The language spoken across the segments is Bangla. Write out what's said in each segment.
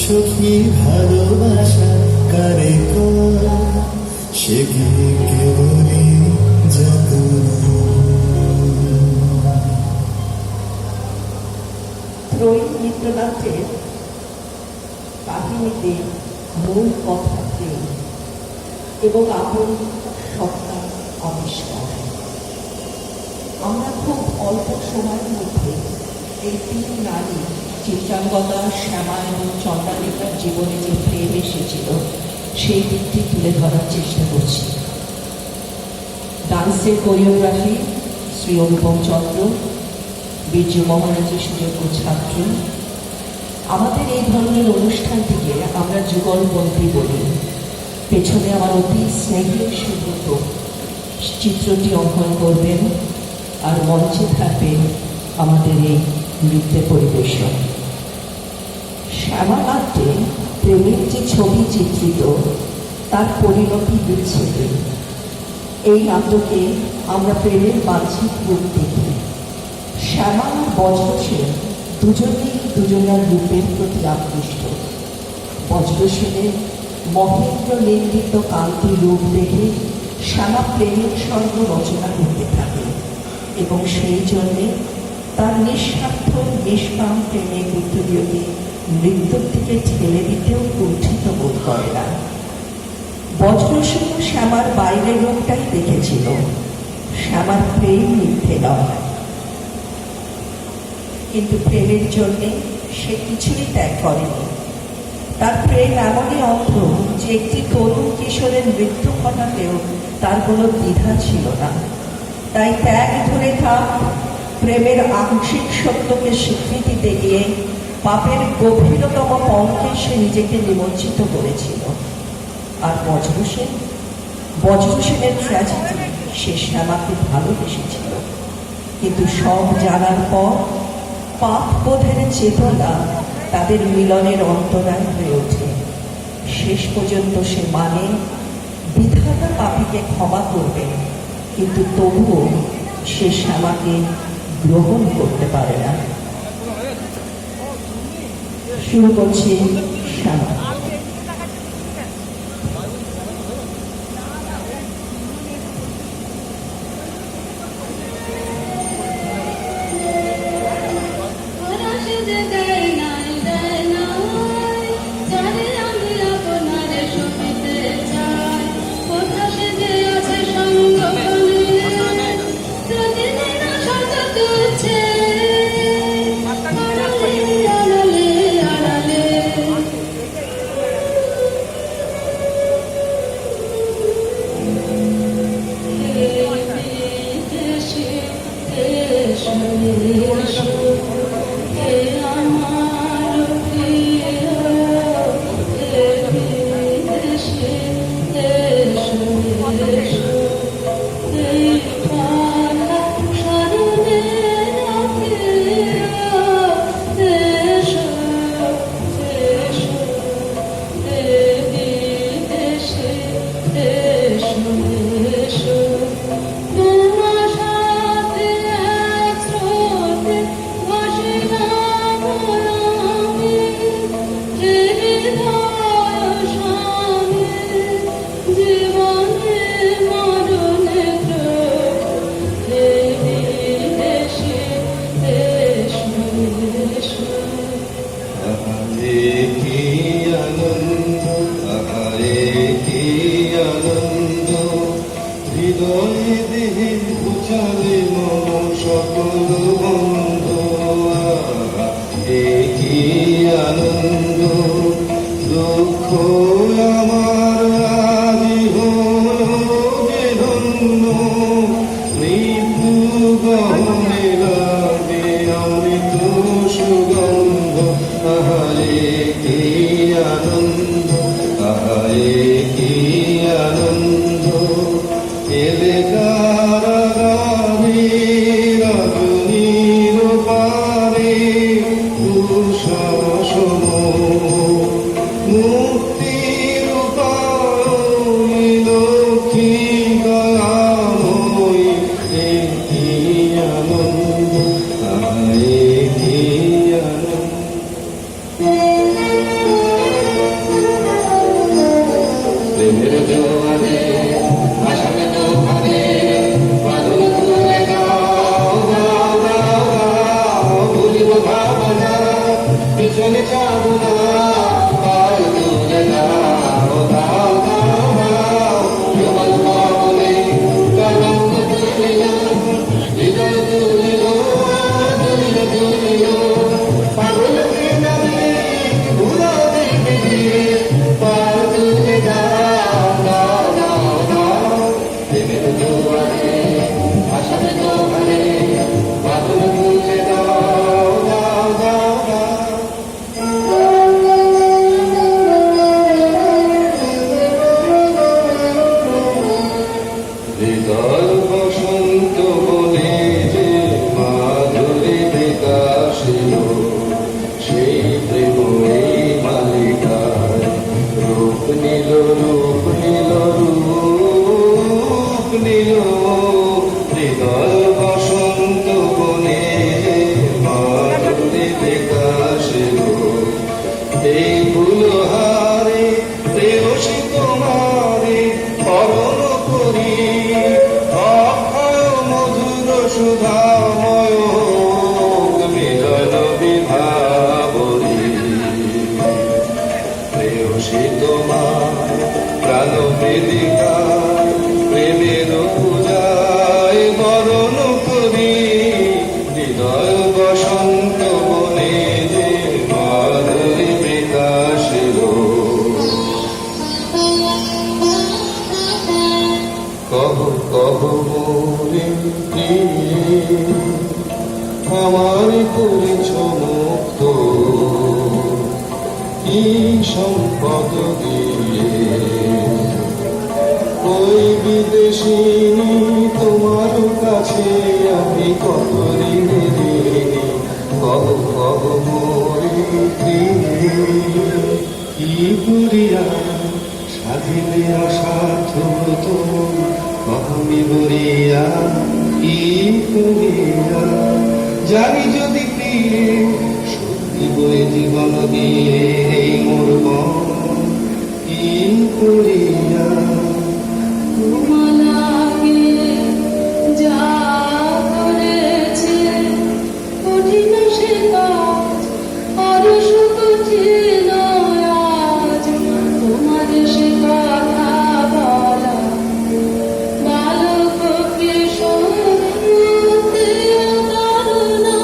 সখী ভালোবাসা কারে সে কি কেবলই ত্রয়ী নৃত্যনাট্যের কাহিনীতে মূল কথা প্রেম এবং আপন সত্তা আবিষ্কার। আমরা খুব অল্প সময়ের মধ্যে এই তিন নারী চিত্রাঙ্গদা, শ্যামা এবং চন্দ্রালিকার জীবনে যে প্রেম এসেছিল সেই দিকটি তুলে ধরার চেষ্টা করছি। ডান্সের কোরিওগ্রাফি শ্রী অনুপম চন্দ্র, বীর্য মহারাজের সুযোগ্য ছাত্র। আমাদের এই ধরনের অনুষ্ঠানটিকে আমরা যুগলবন্দী বলি। পেছনে আমার অতি স্নেহের সুব্রত চিত্রটি অঙ্কন করবেন, আর মঞ্চে থাকবেন আমাদের এই নৃত্য পরিবেশন। শ্যামা নাট্যে প্রেমের যে ছবি চিত্রিত তার পরিণতি বিচ্ছেদে। এই নাটকে আমরা প্রেমের বাহ্যিক রূপ দেখি। শ্যামা আর বজ্রসেন দুজনেই দুজনার রূপের প্রতি আকৃষ্ট। বজ্রসেনের মহেন্দ্র নির্মিত কান্তি রূপ দেখে শ্যামা প্রেমের স্বর্গ রচনা করতে থাকে এবং সেই জন্যে তার নিঃস্বার্থ নিষ্কাম প্রেমের উত্তরীয়কে মৃত্যুর দিকে ঠেলে দিতেও কুণ্ঠিত বোধ করে না। বজ্রসেন শ্যামার বাইরের রূপটাই দেখেছিল, শ্যামার প্রেম মিথ্যে নয়। কিন্তু প্রেমের জন্যে সে কিছুই ত্যাগ করেনি। তার প্রেম এমনই অন্ধ যে একটি তরুণ কিশোরের মৃত্যু ঘটাতেও তার কোনো দ্বিধা ছিল না। তাই ত্যাগ ধরে থাক প্রেমের আংশিক সত্যকে স্বীকৃতিতে গিয়ে পাপের গভীরতম পঙ্কে সে নিজেকে নিমজ্জিত করেছিল। আর বজ্রসেনের ট্র্যাজেডি, সে শ্যামাকে ভালোবেসেছিল, কিন্তু সব জানার পর পাপ বোধের চেতনা তাদের মিলনের অন্তরায় হয়ে ওঠে। শেষ পর্যন্ত সে মানে বিধাতা পাপীকে ক্ষমা করবে, কিন্তু তবুও সে শ্যামাকে গ্রহণ করতে পারে না। শুরু করছি শ্যামা। গহনে লাগে অমৃত সুগন্ধ, আহারে কি আনন্দ, আহারে কি আনন্দ। এলে কারাগারে রজনীর পারে উষাসম, মুক্তির উপায় লক্ষ্মী দয়াময়ী, এ কি আনন্দ, আহারে কি আনন্দ। প্রেমের জোয়ারে ভাসাবে তোমারে, বাদল তুলে গাও গাও গাও গাও, ভুলিব ভাবনা পিছনে যাব না, পাল তুলে গাও গাও গাও গাও। কেবল মনে কলঙ্ক তুলিল, হৃদয় তুলিল, তুলিল তুলিল, পাগল প্রেমে উড়া দেখে দিয়ে, পাল তুলে গাও গাও গাও গাও। প্রেমের জোয়ারে ভাসাবে তোমারে, বাদল তুলে গাও গাও গাও গাও। হৃদয় বসন্ত বনে যে মাধুরী বিকাশিল, সেই প্রেম এই মালিকায় রূপ নিল, রূপ নিল, রূপ নিল। হৃদয় বসন্ত বনে যে মাধুরী বিকাশিল, এই ফুলহারে প্রেয়সী তোমারে হরণ করি, অক্ষয় মধুর সুধাময় মিলন বিভাবরী। প্রেয়সী তোমার প্রাণ বেদিকা, প্রেমের পূজায় বরণ করি, হৃদয় বসন্ত বনে যে মাধুরী বিকাশিল। কহ কহ মোরে প্রিয়ে, আমার করেছ মুক্ত, কি সম্পদ দিয়ে। ওই বিদেশিনী তোমার কাছে আমি কত ঋণে ঋণী। কহ কহ মোরে প্রিয়ে, কি করিয়া সাধিলে অসাধ্য তোর, কহমি বলিয়া কি করিয়া। জানি যদি প্রিয়ে সত্যি বই জীবন দিয়ে এই মোর মন, কি করিয়া। তোমাকে যা করেছে কঠিন সে কাজ, আরো কঠিন আজ তোমার সে কথা বলা। বালক কিশোর মুক্তি তাড়না,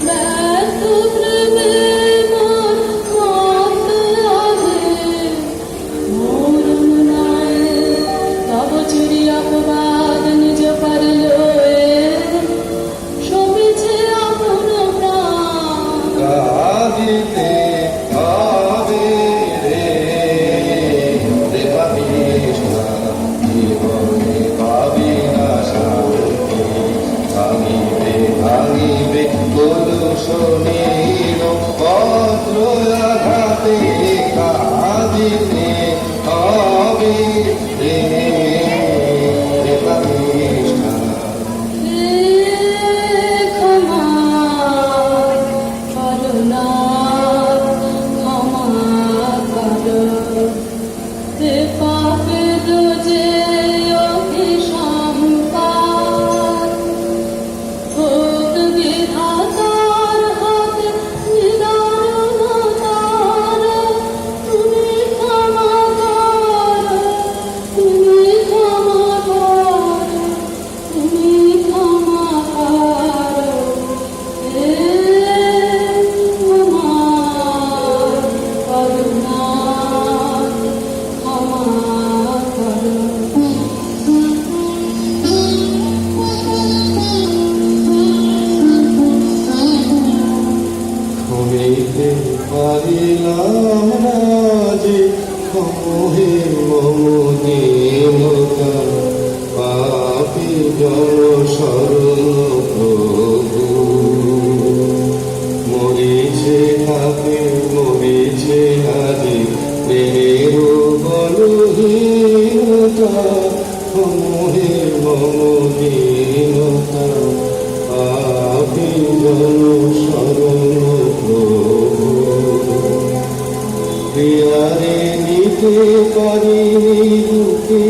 ব্যর্থ প্রেমে মন মত আধে। মোর মনায় তব চুরি অপবাদ নিজ পারল সমেছে আপন প্রাণ। কাঁদিতে হবে রে, রে পাপিষ্ঠা, জীবনে পাবি না শান্তি। ভাঙিবে ভাঙিবে কলুষণীর পত্র আঘাতে, কাঁদিতে হবে রে, রে পাপিষ্ঠা। ক্ষমা করুণা ক্ষমা করো, হে পাপে দোজে অভিসম্পাত, হোক বিধাতার হাতে নিতে পারিনি বুকে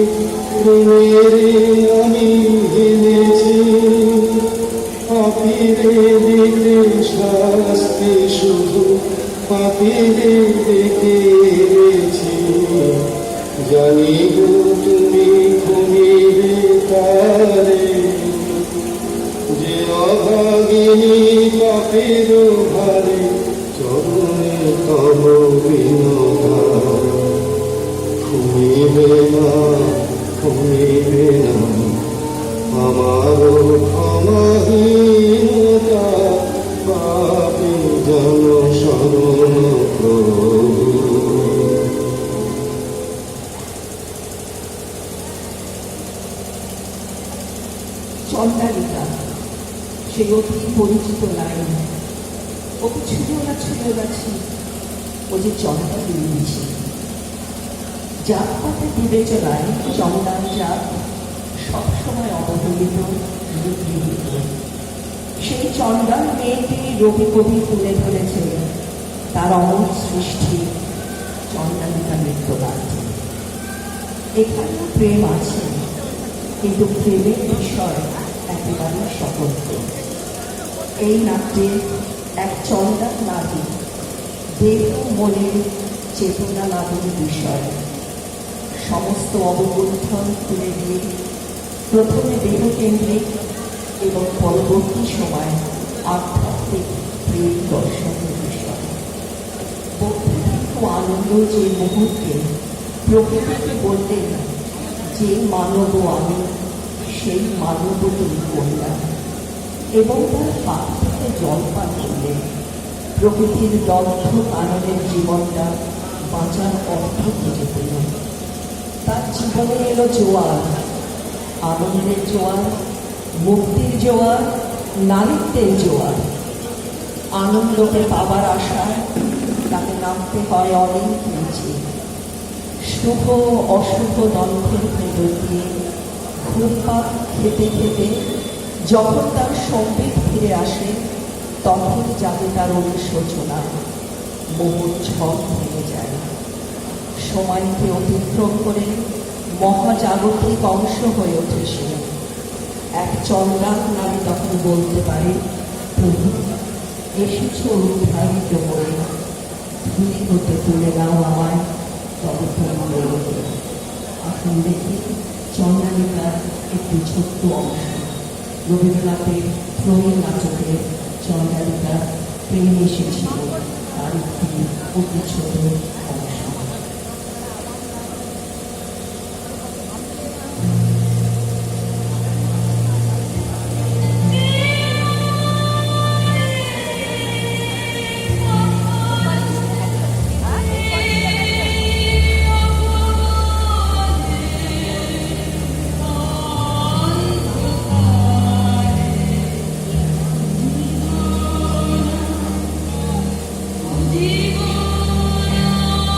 প্রেমের আমি হেরেছি পাপীরে দিতে শাস্তি শুধু পাপীরে দেখে এনেছি জানি গো তুমি ঘুমিয়ে তারে যে অভাগিনী পাপের ভারে চরণে তব বিনোদা ঘুমিবে না ঘুমিবে না আমার ক্ষমাহীনতা পাপে জন শরণ প্রভু। চন্দ্রালিকা সেই অতি পরিচিত লাইন ওকে ছুঁয়েও না ছুঁয়েও গেছি ও যে চন্দ্রা দিয়েছি জাতপাতের বিবেচনায় চন্দ্রার জাত সবসময় অবহেলিত নিগৃহীত সেই চন্দ্রার মেয়েটি রবি কবি তুলে ধরেছে তার অমর সৃষ্টি চন্দ্রালিকা নৃত্যগান। এখানেও প্রেম আছে কিন্তু প্রেমের বিষয় একেবারে স্বতন্ত্র। এই নাট্যে এক চন্দ্রার নারী দেহ মনের চেতনা লাভের বিষয় সমস্ত অবগুণ্ঠন খুলে দিয়ে প্রথমে দেহকেন্দ্রিক এবং পরবর্তী সময় আধ্যাত্মিক প্রেম দর্শনের বিষয়। বক্তৃতা আনন্দ যে মুহূর্তে প্রকৃতিকে বললেন যে মানব আমি সেই মানব তুমি কন্যা এবং তার হাত থেকে জল পান করলেন প্রকৃতির দগ্ধ কাননের জীবনটা বাঁচার অর্থ খুঁজে পেল। তার জীবনে এলো জোয়ার, আনন্দের জোয়ার, মুক্তির জোয়ার, নারীত্বের জোয়ার। আনন্দকে পাবার আশায় তাকে নামতে হয় অনেক নিচে। শুভ অশুভ দ্বন্দ্বের ভেতর দিয়ে ঘুরপাক খেতে খেতে যখন তার সম্বিত ফিরে আসে তখন যাবে তার অনুশোচনা, মোহর ঝড় ভেঙে যায়। সময়কে অতিক্রম করে মহাজাগতিক অংশ হয়ে ওঠে সে। এক চন্দ্রার নামে তখন বলতে পারে, প্রভু এসেছ উদ্ধারিত হয়ে, ধুলি হতে তুলে নাও আমায় তবে তোমার। এখন দেখি চন্দ্রালিকার একটি ছোট্ট অংশ রবীন্দ্রনাথের প্রণীল নাটকের চন্দ্রালিকা প্রেম এসেছিল তার একটি অতি ছোট অংশ। জীবন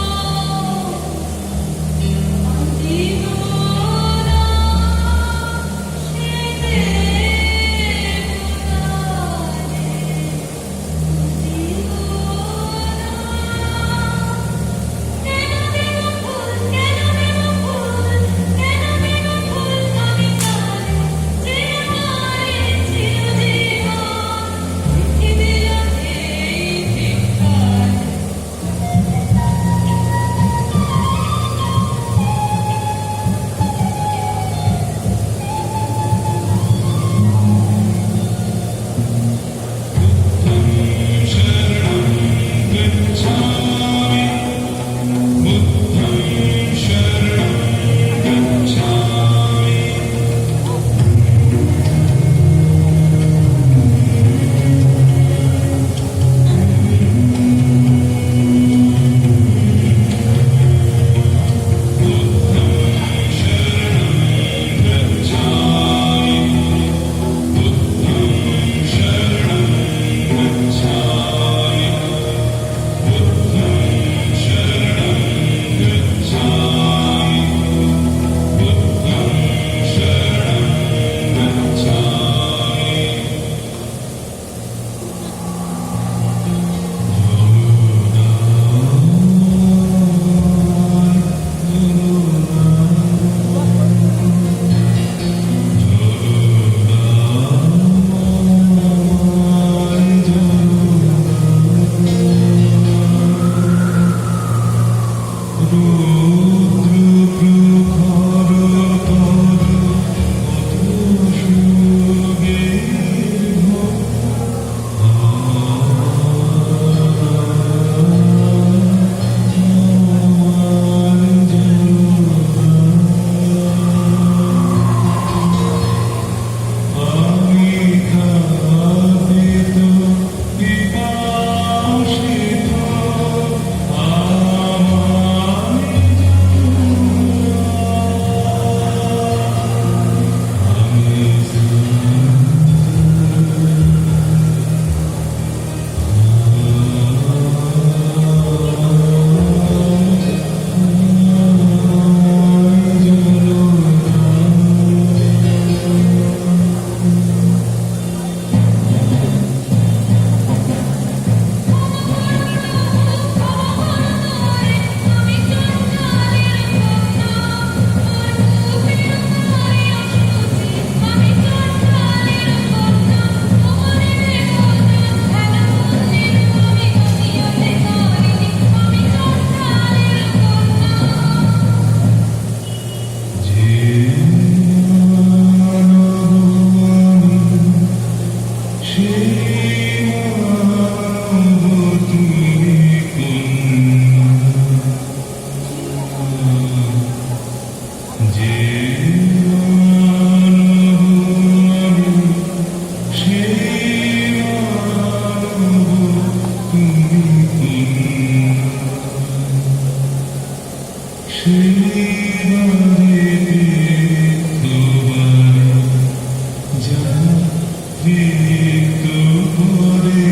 মৃত্যু করে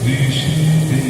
দৃষ্টিতে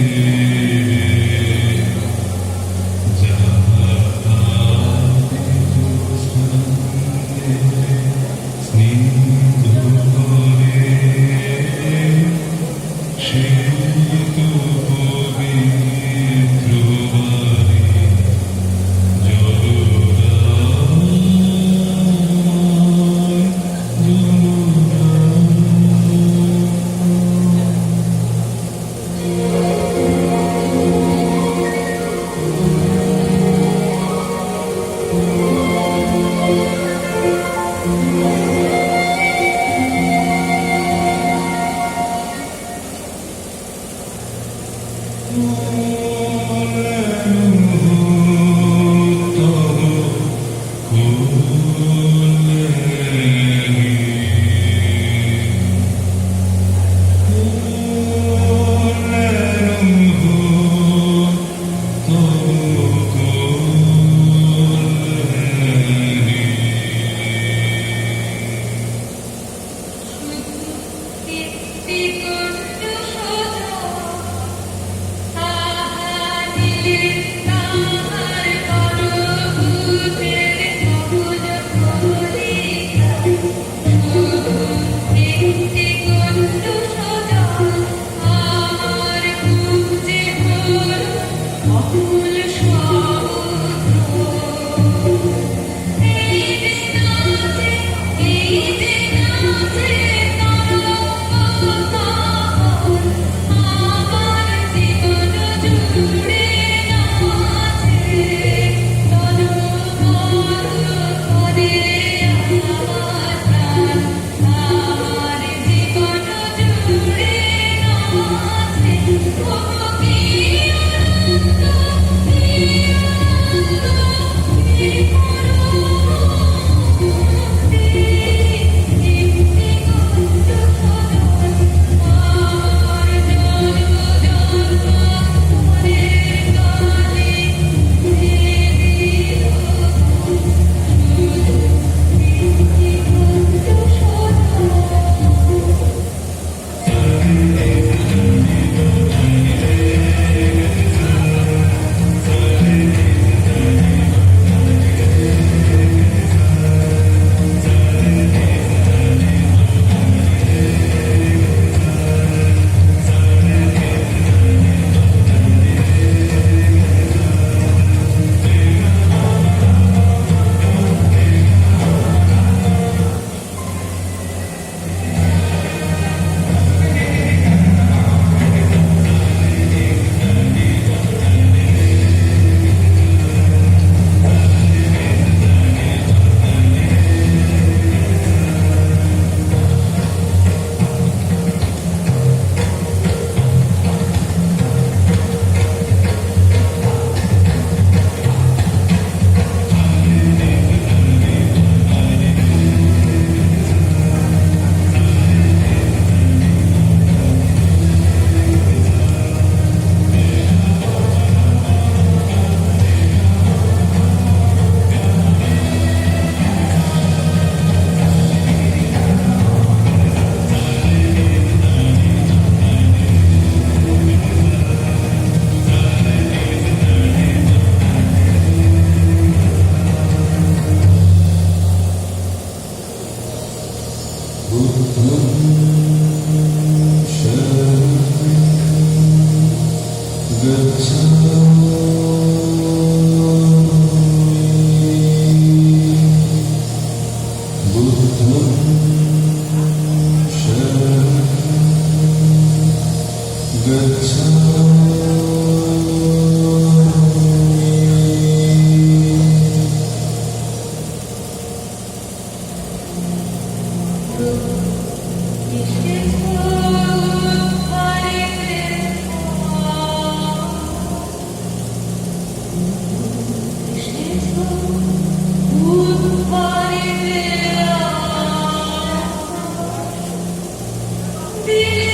Be